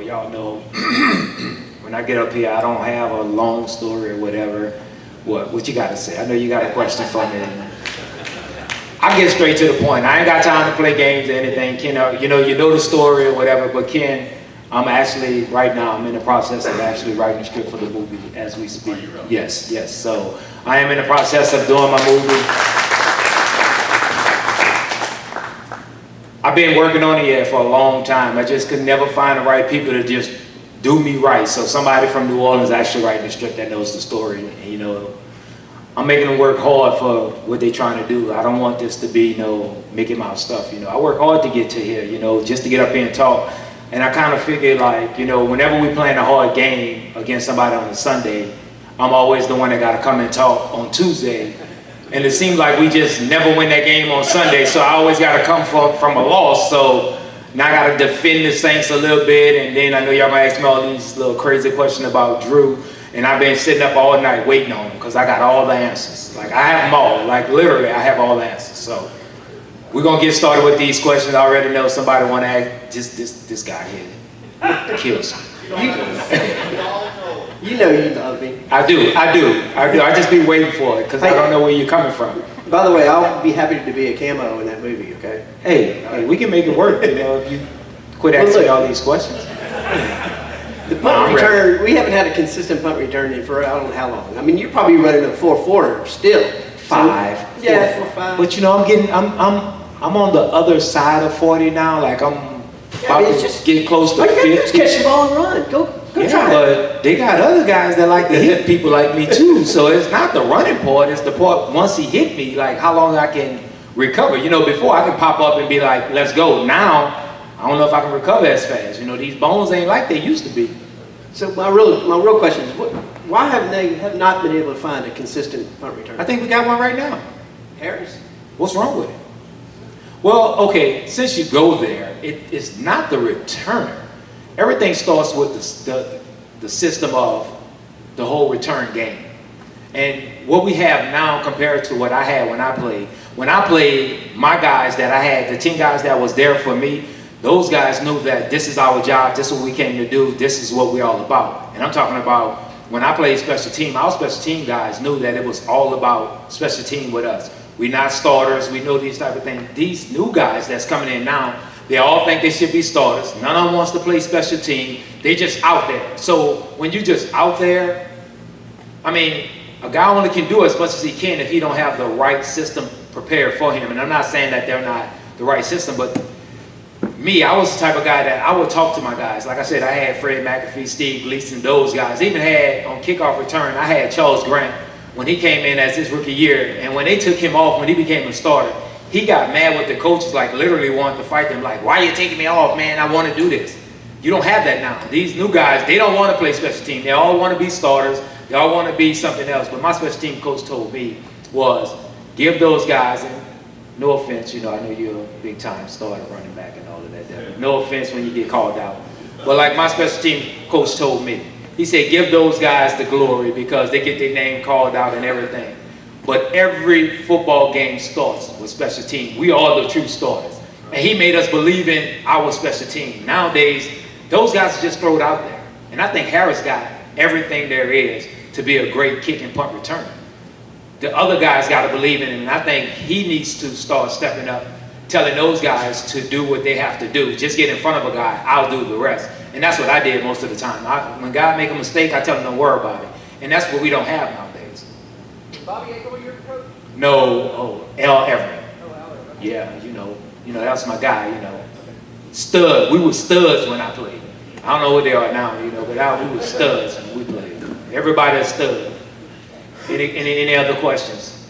y'all know when I get up here, I don't have a long story or whatever. What you got to say? I know you got a question for me. I get straight to the point. I ain't got time to play games or anything. Ken, you know the story or whatever, but Ken, I'm actually, right now, I'm in the process of actually writing a script for the movie as we speak. Yes. So I am in the process of doing my movie. I've been working on it for a long time. I just could never find the right people to just do me right. So somebody from New Orleans actually writing the script that knows the story. And, I'm making them work hard for what they're trying to do. I don't want this to be, Mickey Mouse stuff. I work hard to get to here, just to get up here and talk. And I kind of figured, like, whenever we playing a hard game against somebody on a Sunday, I'm always the one that got to come and talk on Tuesday. And it seems like we just never win that game on Sunday, so I always got to come from a loss. So now I got to defend the Saints a little bit, and then I know y'all gonna ask me all these little crazy questions about Drew. And I've been sitting up all night waiting on them because I got all the answers. Like, I have them all. Like, literally, I have all the answers. So we're going to get started with these questions. I already know somebody want to ask this guy here. Kills me. You know you love me. I do. I just be waiting for it because I don't know where you're coming from. By the way, I'll be happy to be a camo in that movie, okay? Hey, we can make it work, if you quit asking me all these questions. The punt return, we haven't had a consistent punt return in for I don't know how long. I mean, you're probably running a 4.4 still. 5. Yeah, 4.5. But I'm on the other side of 40 now. Like, I'm about to get close to 50. Just catch the ball and run. Go try it. But they got other guys that like to hit people like me too. So it's not the running part. It's the part once he hit me, like how long I can recover. Before I could pop up and be like, let's go. Now, I don't know if I can recover as fast. These bones ain't like they used to be. So my real question is, why have they not been able to find a consistent punt return? I think we got one right now. Harris? What's wrong with it? Well, okay, since you go there, it's not the returner. Everything starts with the system of the whole return game. And what we have now compared to what I had when I played. When I played, my guys that I had, the 10 guys that was there for me, those guys knew that this is our job, this is what we came to do, this is what we're all about. And I'm talking about when I played special team, our special team guys knew that it was all about special team with us. We're not starters, we know these type of things. These new guys that's coming in now, they all think they should be starters. None of them wants to play special team. They just out there. So when you just out there, I mean, a guy only can do as much as he can if he don't have the right system prepared for him. And I'm not saying that they're not the right system, but me, I was the type of guy that I would talk to my guys. Like I said, I had Fred McAfee, Steve Gleason, those guys. Even had, on kickoff return, I had Charles Grant when he came in as his rookie year. And when they took him off, when he became a starter, he got mad with the coaches, like literally wanted to fight them. Like, why are you taking me off, man? I want to do this. You don't have that now. These new guys, they don't want to play special team. They all want to be starters. They all want to be something else. But my special team coach told me was, give those guys, and no offense, I know you're a big time starter, running back and all of that. No offense when you get called out. But like my special team coach told me, he said, give those guys the glory because they get their name called out and everything. But every football game starts with special team. We are the true starters. And he made us believe in our special team. Nowadays, those guys are just thrown out there. And I think Harris got everything there is to be a great kick and punt returner. The other guys got to believe in him, and I think he needs to start stepping up, telling those guys to do what they have to do. Just get in front of a guy, I'll do the rest. And that's what I did most of the time. When guys make a mistake, I tell them don't worry about it. And that's what we don't have nowadays. Is Bobby Aiko your coach? No, L. Everett. Oh, Al Everett. Yeah, that's my guy, Stud. We were studs when I played. I don't know what they are now, but we were studs when we played. Everybody is stud. Any other questions?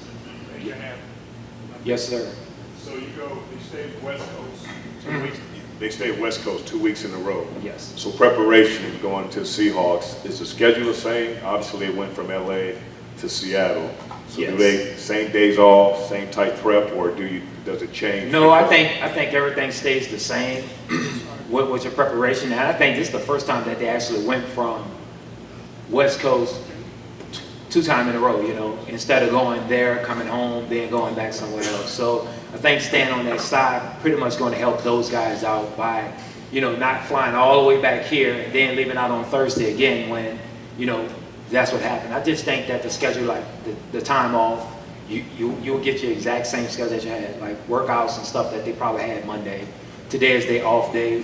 Yes, sir. So they stay West Coast 2 weeks. They stay West Coast 2 weeks in a row. Yes. So preparation going to Seahawks, is the schedule the same? Obviously it went from LA to Seattle. So yes. Do they same days off, same type prep, or does it change? No, I think everything stays the same with your preparation. And I think this is the first time that they actually went from West Coast 2 times in a row, instead of going there, coming home, then going back somewhere else. So I think staying on that side pretty much going to help those guys out by you know, not flying all the way back here and then leaving out on Thursday again when, you know, that's what happened. I just think that the schedule, like the time off, you'll get your exact same schedule that you had, like workouts and stuff that they probably had Monday. Today is their off day.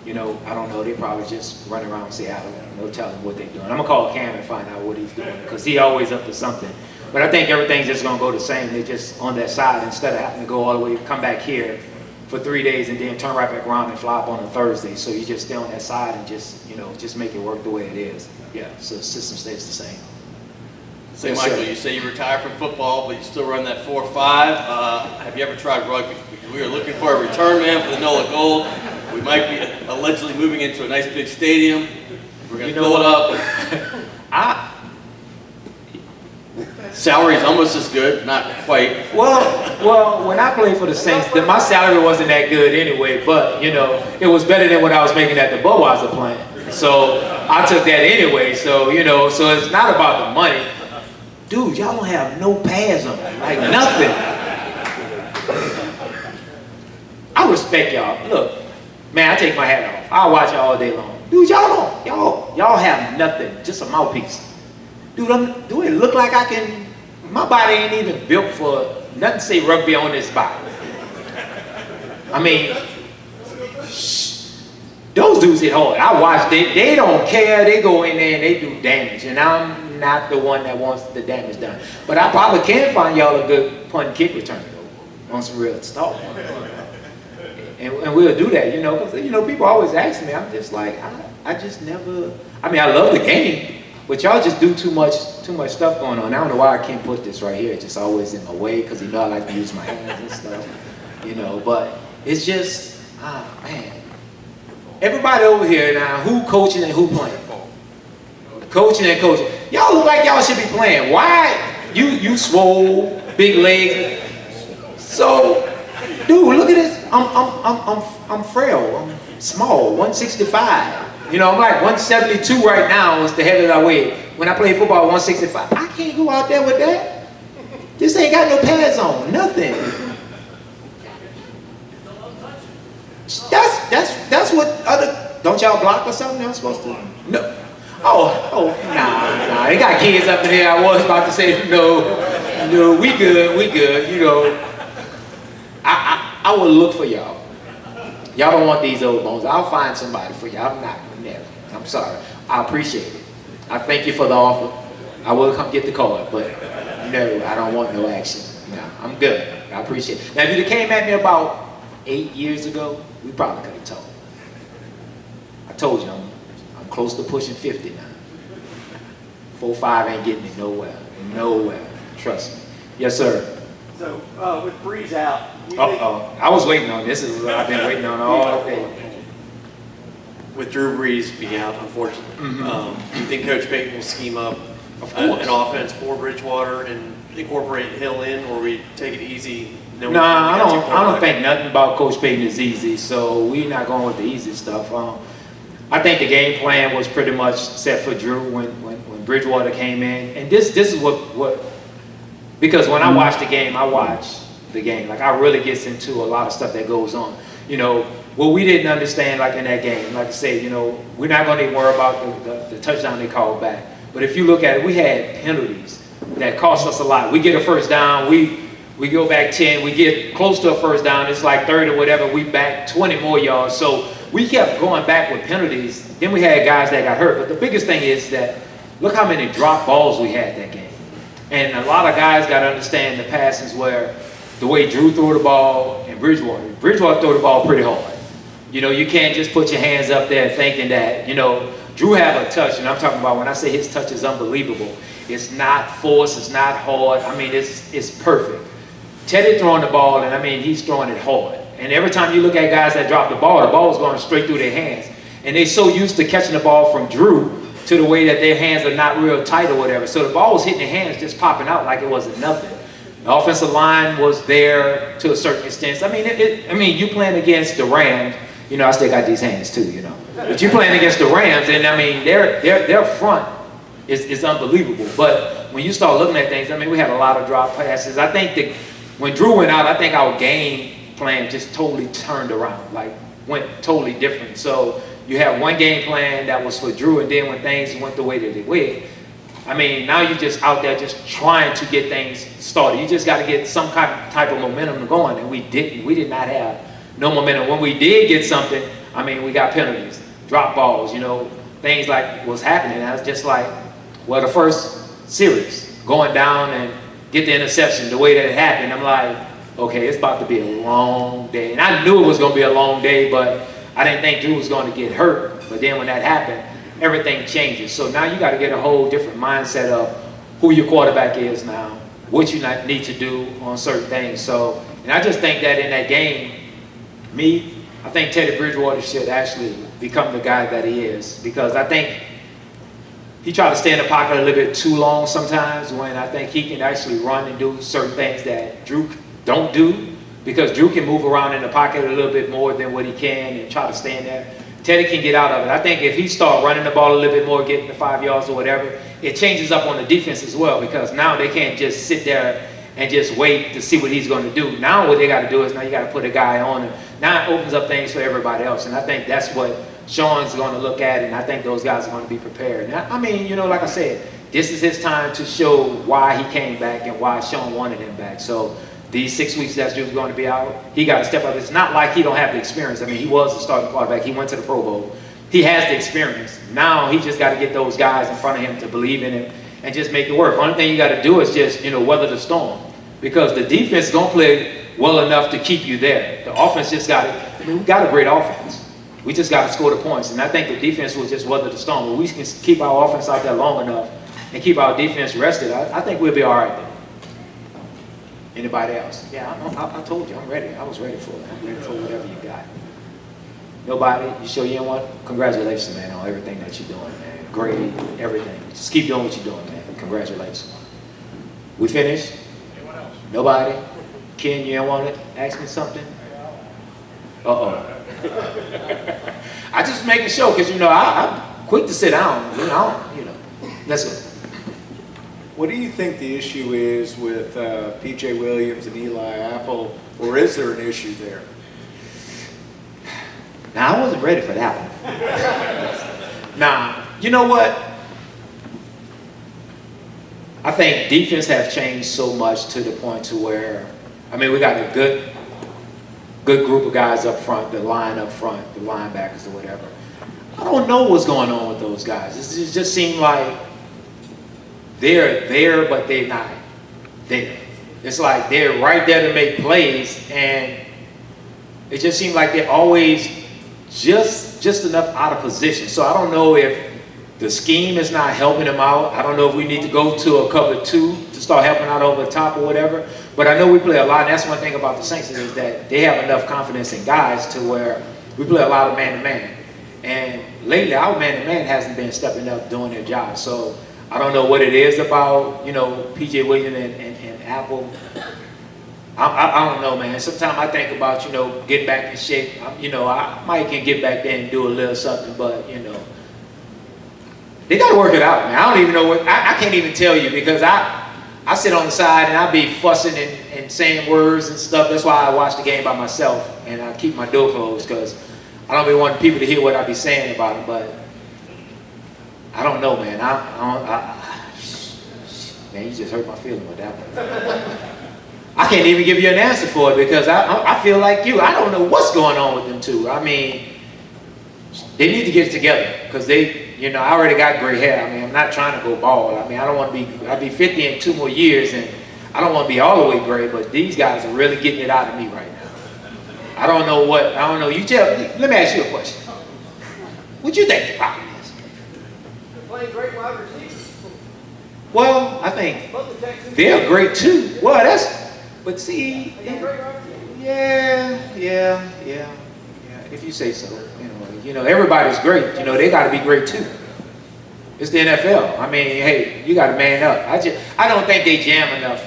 You know, I don't know, they probably just run around Seattle, no telling what they're doing. I'm gonna call Cam and find out what he's doing, because he always up to something. But I think everything's just gonna go the same. They're just on that side instead of having to go all the way, come back here for 3 days and then turn right back around and fly up on a Thursday. So you just stay on that side and just, you know, just make it work the way it is. Yeah, so the system stays the same. So Yes, Michael, sir. you say you retired from football, but you still run that 4-5. Have you ever tried rugby? Because we are looking for a return man for the NOLA Gold. We might be allegedly moving into a nice big stadium. We're going to fill it up. Salary's almost as good, not quite. Well, when I played for the Saints, my salary wasn't that good anyway, but, you know, it was better than what I was making at the Budweiser plant. So I took that anyway, so, you know, so it's not about the money. Dude, y'all don't have no pads on, like nothing. I respect y'all. Look, man, I take my hat off. I'll watch y'all all day long. Dude, y'all have nothing, just a mouthpiece. Dude, do it look like I can, my body ain't even built for nothing to say rugby on this body. I mean, those dudes hit hard. I watch, they don't care, they go in there and they do damage, and I'm not the one that wants the damage done. But I probably can find y'all a good punt and kick return though, on some real stuff. And we'll do that, you know, because, you know, people always ask me, I'm just like, I just never, I mean, I love the game, but y'all just do too much stuff going on. I don't know why I can't put this right here. It's just always in my way, because you know I like to use my hands and stuff, you know, but it's just, man. Everybody over here now, who coaching and who playing? Coaching and coaching. Y'all look like y'all should be playing. Why? You swole, big legs. So, dude, look at this. I'm frail. I'm small, 165. You know, I'm like 172 right now is the heaviest I weigh. When I play football, 165. I can't go out there with that. This ain't got no pads on, nothing. That's what other, don't y'all block or something y'all supposed to? No. Oh, nah, they got kids up in here. I was about to say, no, we good, you know. I will look for y'all. Y'all don't want these old bones. I'll find somebody for y'all. I'm not, never. I'm sorry. I appreciate it. I thank you for the offer. I will come get the card, but no, I don't want no action. No, I'm good. I appreciate it. Now, if you came at me about 8 years ago, we probably could have told. I told you, I'm close to pushing 50 now. 4-5 ain't getting me nowhere. Trust me. Yes, sir. So, with Breeze out, I was waiting on this. This is what I've been waiting on all day. with Drew Brees being out, unfortunately, do you think Coach Payton will scheme up an offense for Bridgewater and incorporate Hill in, or we take it easy? No, I don't think nothing about Coach Payton is easy, so we're not going with the easy stuff. I think the game plan was pretty much set for Drew when Bridgewater came in, and this is what because when I watch the game, like I really gets into a lot of stuff that goes on. You know, what we didn't understand, like in that game, like I said, you know, we're not going to worry about the touchdown they called back. But if you look at it, we had penalties that cost us a lot. We get a first down, we go back 10, we get close to a first down, it's like 30 or whatever, we back 20 more yards. So we kept going back with penalties. Then we had guys that got hurt. But the biggest thing is that look how many drop balls we had that game. And a lot of guys got to understand the passes where the way Drew threw the ball and Bridgewater threw the ball pretty hard. You know, you can't just put your hands up there thinking that, you know, Drew have a touch, and I'm talking about when I say his touch is unbelievable. It's not forced, it's not hard. I mean, it's perfect. Teddy throwing the ball, and I mean, he's throwing it hard. And every time you look at guys that drop the ball is going straight through their hands. And they're so used to catching the ball from Drew to the way that their hands are not real tight or whatever. So the ball was hitting their hands, just popping out like it wasn't nothing. The offensive line was there to a certain extent. I mean, you playing against the Rams, you know, I still got these hands too, you know. But you're playing against the Rams, and I mean, their front is unbelievable. But when you start looking at things, I mean, we had a lot of drop passes. I think that when Drew went out, I think our game plan just totally turned around. Like, went totally different. So you have one game plan that was for Drew, and then when things went the way that they went, I mean, now you're just out there just trying to get things started. You just got to get some type of momentum going, and we didn't. We did not have no momentum. When we did get something, I mean, we got penalties, drop balls, you know, things like what's happening. I was just like, well, the first series, going down and get the interception the way that it happened, I'm like, okay, it's about to be a long day. And I knew it was going to be a long day, but I didn't think Drew was going to get hurt. But then when that happened, everything changes. So now you got to get a whole different mindset of who your quarterback is now, what you need to do on certain things. So, and I just think that in that game, I think Teddy Bridgewater should actually become the guy that he is, because I think he tried to stay in the pocket a little bit too long sometimes, when I think he can actually run and do certain things that Drew don't do, because Drew can move around in the pocket a little bit more than what he can and try to stay in there. Teddy can get out of it. I think if he start running the ball a little bit more, getting the 5 yards or whatever, it changes up on the defense as well, because now they can't just sit there and just wait to see what he's going to do. Now what they got to do is now you got to put a guy on him. Now it opens up things for everybody else, and I think that's what Sean's going to look at, and I think those guys are going to be prepared. Now, I mean, you know, like I said, this is his time to show why he came back and why Sean wanted him back. So these 6 weeks that Drew's going to be out, he got to step up. It's not like he don't have the experience. I mean, he was a starting quarterback. He went to the Pro Bowl. He has the experience. Now he just got to get those guys in front of him to believe in him and just make it work. Only thing you got to do is just, you know, weather the storm, because the defense is going to play well enough to keep you there. The offense just got it. I mean, we got a great offense. We just got to score the points, and I think the defense will just weather the storm. But we can keep our offense out there long enough and keep our defense rested, I think we'll be all right there. Anybody else? Yeah, I told you, I'm ready. I was ready for it. I'm ready for whatever you got. Nobody? You sure you don't want? Congratulations, man, on everything that you're doing, man. Great, everything. Just keep doing what you're doing, man. Congratulations. We finished? Anyone else? Nobody? Ken, you don't want to ask me something? Uh-oh. I just making sure, because, you know, I'm quick to sit down. You know, let's go. What do you think the issue is with P.J. Williams and Eli Apple, or is there an issue there? Now, I wasn't ready for that one. Now, you know what? I think defense have changed so much to the point to where, I mean, we got a good group of guys up front, the line up front, the linebackers or whatever. I don't know what's going on with those guys. It just seems like they're there, but they're not there. It's like they're right there to make plays, and it just seems like they're always just enough out of position. So I don't know if the scheme is not helping them out. I don't know if we need to go to a cover 2 to start helping out over the top or whatever. But I know we play a lot, and that's one thing about the Saints is that they have enough confidence in guys to where we play a lot of man-to-man. And lately, our man-to-man hasn't been stepping up doing their job. So I don't know what it is about, you know, P.J. Williams and Apple. I don't know, man. Sometimes I think about, you know, getting back in shape. You know, I might can get back there and do a little something, but, you know, they got to work it out, man. I don't even know what, I can't even tell you, because I sit on the side and I be fussing and saying words and stuff. That's why I watch the game by myself, and I keep my door closed, because I don't be wanting people to hear what I be saying about them. But I don't know, man. Man, you just hurt my feeling with that one. I can't even give you an answer for it, because I feel like you. I don't know what's going on with them two. I mean, they need to get it together, because they, you know, I already got gray hair. I mean, I'm not trying to go bald. I mean, I don't want to be, I'll be 50 in 2 more years, and I don't want to be all the way gray, but these guys are really getting it out of me right now. I don't know what, I don't know. You tell, let me ask you a question. What you think the problem is? They're playing great wide receivers. Well, I think Both the Texans. they're great too. Well, that's, but see, They got great wide receivers. yeah. If you say so, you know, everybody's great. You know, they got to be great too. It's the NFL. I mean, hey, you got to man up. I don't think they jam enough.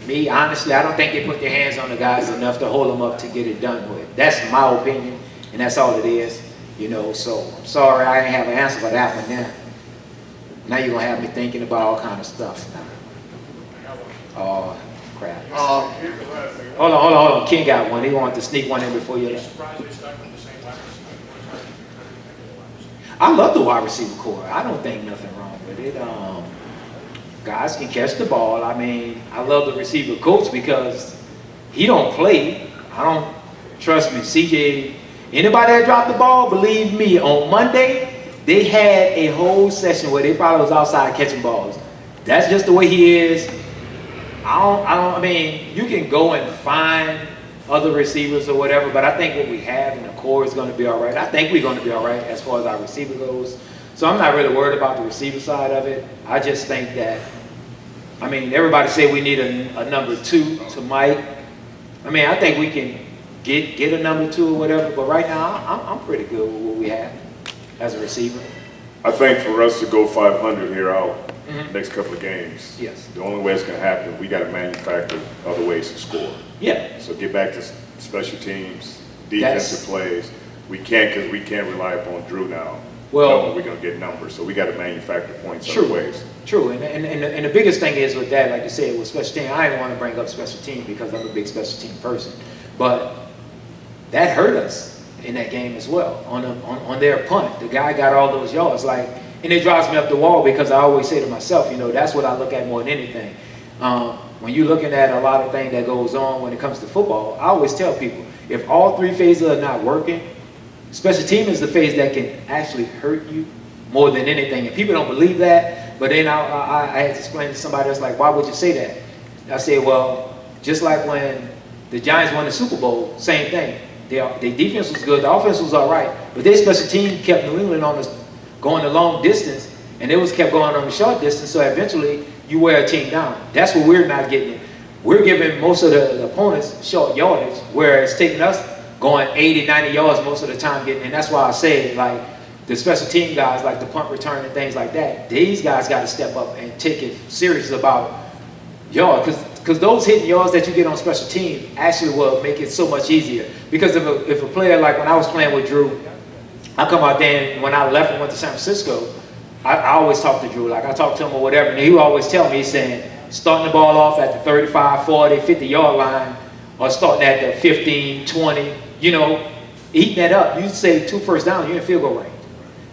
Me, honestly, I don't think they put their hands on the guys enough to hold them up to get it done with. That's my opinion, and that's all it is. You know, so I'm sorry I didn't have an answer for that one now. Now you're going to have me thinking about all kind of stuff now. Oh, crap. Hold on. Ken got one. He wanted to sneak one in before you left. Surprised they stuck with the same I love the wide receiver core. I don't think nothing wrong with it. Guys can catch the ball. I mean, I love the receiver coach because he don't play. I don't, trust me, CJ, anybody that dropped the ball, believe me, on Monday, they had a whole session where they probably was outside catching balls. That's just the way he is. I mean, you can go and find other receivers or whatever, but I think what we have in the core is going to be all right. I think we're going to be all right as far as our receiver goes. So I'm not really worried about the receiver side of it. I just think that, I mean, everybody say we need a number 2 to Mike. I mean, I think we can get a number 2 or whatever, but right now I'm pretty good with what we have as a receiver. I think for us to go 500 here out, next couple of games, Yes. the only way it's going to happen, we got to manufacture other ways to score. Yeah. So get back to special teams, defensive plays. We can't, because we can't rely upon Drew now. Well, we're going to get numbers, so we got to manufacture points True. other ways. True, and the biggest thing is with that, like you said, with special team, I didn't want to bring up special team because I'm a big special team person, but that hurt us in that game as well, on their punt. The guy got all those yards, like, and it drives me up the wall because I always say to myself, you know, that's what I look at more than anything. When you're looking at a lot of things that goes on when it comes to football, I always tell people, if all 3 phases are not working, special team is the phase that can actually hurt you more than anything. And people don't believe that, but then I had to explain to somebody else, like, why would you say that? I said, well, just like when the Giants won the Super Bowl, same thing. Their defense was good, the offense was all right, but their special team kept New England on going the long distance, and they was kept going on the short distance, so eventually you wear a team down. That's what we're not getting. We're giving most of the opponents short yardage, where it's taking us going 80, 90 yards most of the time getting, and that's why I say, like, the special team guys, like the punt return and things like that, these guys got to step up and take it serious about yards, because those hitting yards that you get on special team actually will make it so much easier. Because if a player, like when I was playing with Drew, I come out there, and when I left and went to San Francisco, I always talk to Drew, like I talk to him or whatever, and he would always tell me, he's saying, starting the ball off at the 35, 40, 50-yard line, or starting at the 15, 20, you know, eating that up. You say 2 first downs, you're in field goal range.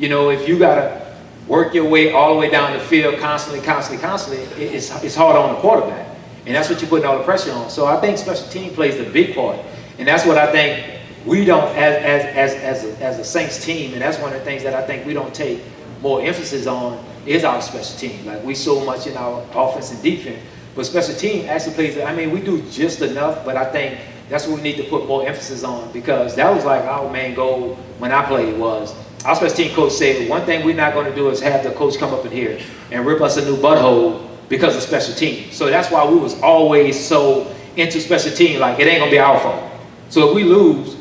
You know, if you got to work your way all the way down the field constantly, it's hard on the quarterback. And that's what you're putting all the pressure on. So I think special team plays the big part. And that's what I think we don't, as a Saints team, and that's one of the things that I think we don't take more emphasis on, is our special team. Like, we so much in our offense and defense, but special team actually plays, I mean, we do just enough, but I think that's what we need to put more emphasis on, because that was like our main goal when I played. Was our special team coach said, one thing we're not going to do is have the coach come up in here and rip us a new butthole because of special team. So that's why we was always so into special team, like, it ain't going to be our fault. So if we lose,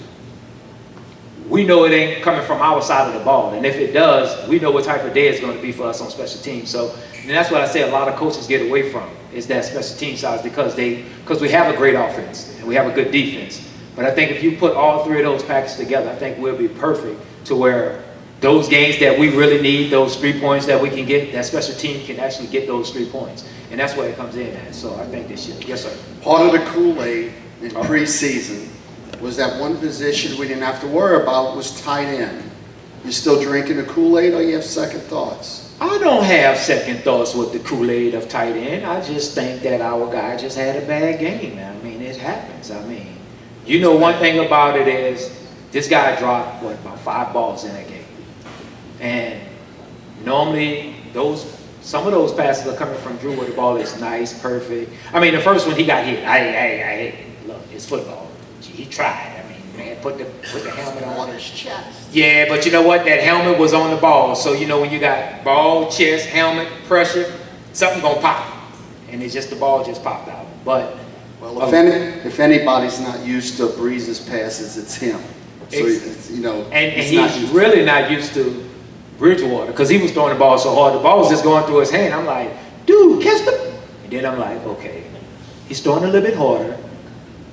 we know it ain't coming from our side of the ball. And if it does, we know what type of day it's going to be for us on special teams. So, and that's what I say a lot of coaches get away from, is that special team side, because we have a great offense and we have a good defense. But I think if you put all 3 of those packages together, I think we'll be perfect to where those games that we really need, those 3 points that we can get, that special team can actually get those 3 points. And that's where it comes in at. So I think this should. Yes, sir. Part of the Kool-Aid in preseason was that one position we didn't have to worry about was tight end. You still drinking the Kool-Aid, or you have second thoughts? I don't have second thoughts with the Kool-Aid of tight end. I just think that our guy just had a bad game. I mean, it happens. I mean, you know, one thing about it is this guy dropped, about 5 balls in that game. And normally some of those passes are coming from Drew where the ball is nice, perfect. I mean, the first one he got hit. Look, it's football. He tried. I mean, man, put the helmet on his chest. Yeah, but you know what? That helmet was on the ball. So, you know, when you got ball, chest, helmet, pressure, something gonna pop. And it's just the ball just popped out. But well, if anybody's not used to Breeze's passes, it's him. So you know, and he's really not used to Bridgewater, because he was throwing the ball so hard. The ball was just going through his hand. I'm like, dude, catch the. And then I'm like, okay, he's throwing a little bit harder.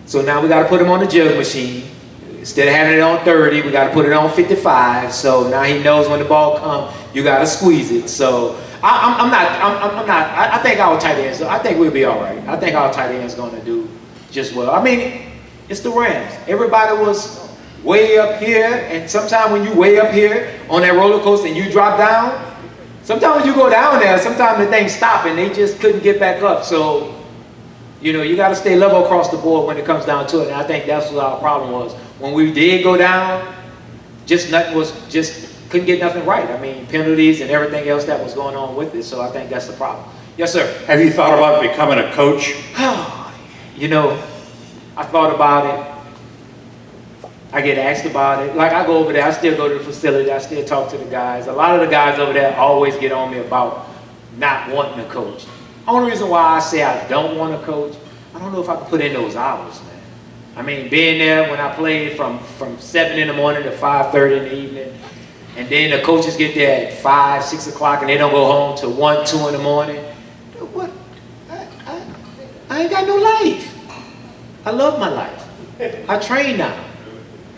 So now we got to put him on the jug machine. Instead of having it on 30, we got to put it on 55. So now he knows when the ball comes, you got to squeeze it. So I think our tight ends, I think we'll be all right. I think our tight ends going to do just well. I mean, it's the Rams. Everybody was way up here, and sometimes when you way up here on that roller coaster and you drop down, sometimes when you go down there, sometimes the things stop and they just couldn't get back up. So, you know, you got to stay level across the board when it comes down to it. And I think that's what our problem was. When we did go down, just couldn't get nothing right. I mean, penalties and everything else that was going on with it. So I think that's the problem. Yes, sir. Have you thought about becoming a coach? You know, I thought about it. I get asked about it. Like, I go over there, I still go to the facility, I still talk to the guys. A lot of the guys over there always get on me about not wanting to coach. Only reason why I say I don't want to coach, I don't know if I can put in those hours, man. I mean, being there when I played from 7 in the morning to 5:30 in the evening, and then the coaches get there at 5, 6 o'clock, and they don't go home till 1, 2 in the morning. What? I ain't got no life. I love my life. I train now.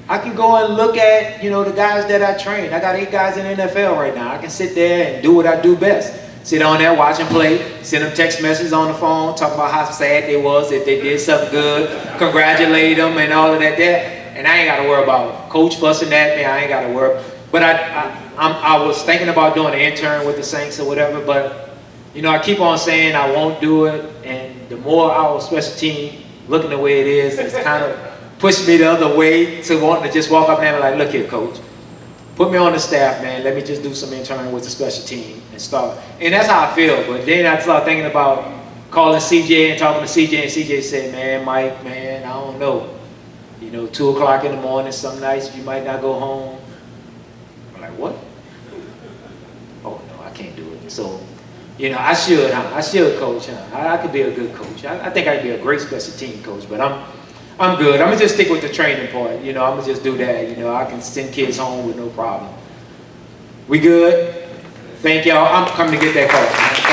I can go and look at, you know, the guys that I train. I got 8 guys in the NFL right now. I can sit there and do what I do best. Sit on there, watch them play, send them text messages on the phone, talk about how sad they was if they did something good, congratulate them and all of that. And I ain't got to worry about coach fussing at me. I ain't got to worry. But I was thinking about doing an intern with the Saints or whatever, but, you know, I keep on saying I won't do it. And the more our special team looking the way it is, it's kind of pushed me the other way to wanting to just walk up there and be like, look here, coach, put me on the staff, man. Let me just do some intern with the special team and start. And that's how I feel. But then I start thinking about calling CJ and talking to CJ, and CJ said, man, Mike, man, I don't know. You know, 2 o'clock in the morning, some nights you might not go home. I'm like, what? Oh, no, I can't do it. So, you know, I should coach. I could be a good coach. I think I'd be a great special team coach, but I'm good. I'm gonna just stick with the training part. You know, I'm gonna just do that. You know, I can send kids home with no problem. We good? Thank y'all. I'm coming to get that call.